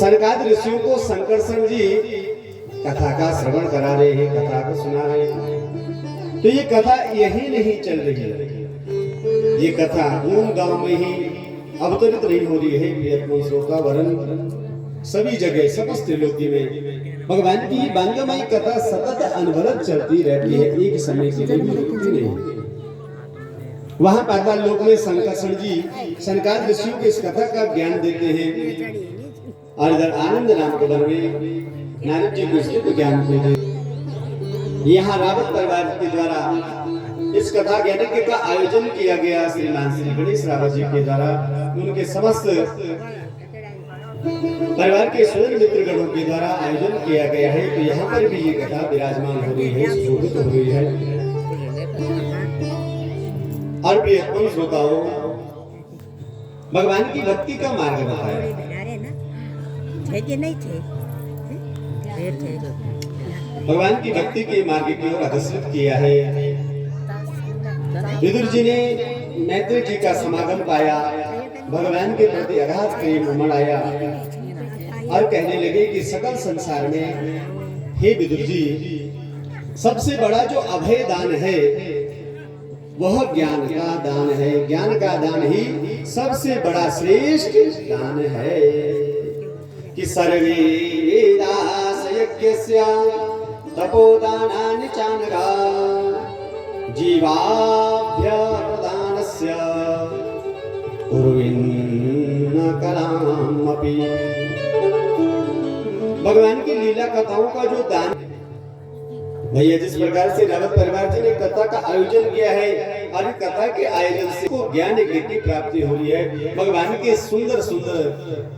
सनकादिक ऋषियों को संकर्षण जी कथा का श्रवण करा रहे हैं, कथा को सुना रहे हैं। तो ये कथा यही नहीं चल रही है, ये कथा मूल गांव में ही अवतरित नहीं हो रही है। प्रियतम श्रोता वरण सभी जगह समस्त त्रिलोकी में भगवान की बांगमयी कथा सतत अनवरत चलती रहती है, एक समय के लिए भी रुकती नहीं। वहां पाताल लोक में संकर्षण जी सनकादिक ऋषियों को इस कथा का ज्ञान देते हैं और इधर आनंद नाम के वन में नारद जी को इसके ज्ञान देते हैं। यहाँ रावत परिवार के द्वारा इस कथा ज्ञान का आयोजन किया गया। श्रीमान श्री गणेश रावत जी के द्वारा उनके समस्त परिवार के स्वयं मित्र गणों के द्वारा आयोजन किया गया है। तो यहाँ पर भी ये कथा विराजमान हो रही है, सुशोभित हो रही है। और प्रियतम श्रोताओं, भगवान की भक्ति का मार्ग बताया। भगवान की भक्ति के मार्ग की ओर अग्रसर किया है। विदुर जी ने मैत्री जी का समागम पाया, भगवान के प्रति अगाध प्रेम उमड़ आया और कहने लगे कि सकल संसार में हे विदुर जी, सबसे बड़ा जो अभय दान है वह ज्ञान का दान है। ज्ञान का दान ही सबसे बड़ा श्रेष्ठ दान है। कि सर्वे वेदास यज्ञस्य तपोदानानि चानघा जीवाभ्य प्रदानस्य कुर्विन्न कलामपि। भगवान की लीला कथाओं का जो दान भैया, जिस प्रकार से रावत परिवार जी ने कथा का आयोजन किया है और इस कथा के आयोजन से को ज्ञान की प्राप्ति हो रही है, भगवान के सुंदर सुंदर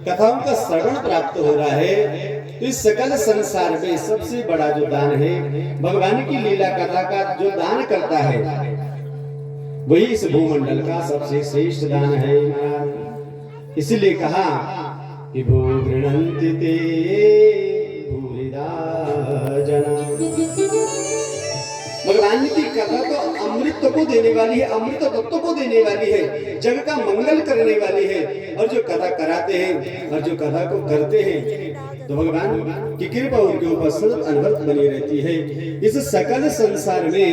कथाओं का श्रवण प्राप्त हो रहा है। तो इस सकल संसार में सबसे बड़ा जो दान है, भगवान की लीला कथा का जो दान करता है, वही इस भूमंडल का सबसे श्रेष्ठ दान है। इसलिए कहा कि भू गृह्णन्ति ते भूरिदा जना। भगवान की कथा तो अमृत को देने वाली है, अमृत तत्व को देने वाली है, जग का मंगल करने वाली है। और जो कथा कराते हैं और जो कथा को करते हैं, तो भगवान की कृपा उनके ऊपर सतत अनवरत बनी रहती है। इस सकल संसार में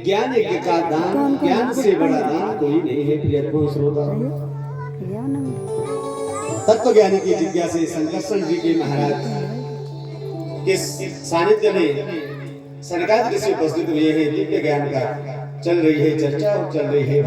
ज्ञान यज्ञ का दान, ज्ञान से बड़ा दान कोई नहीं है। प्रियतम श्रोता, तत्व ज्ञानी की जिज्ञासा संकर्षण जी के महाराज के सानिध्य में सनकादिक ऋषि उपस्थित हुए हैं। दिव्य ज्ञान का चल रही है चर्चा और चल रही है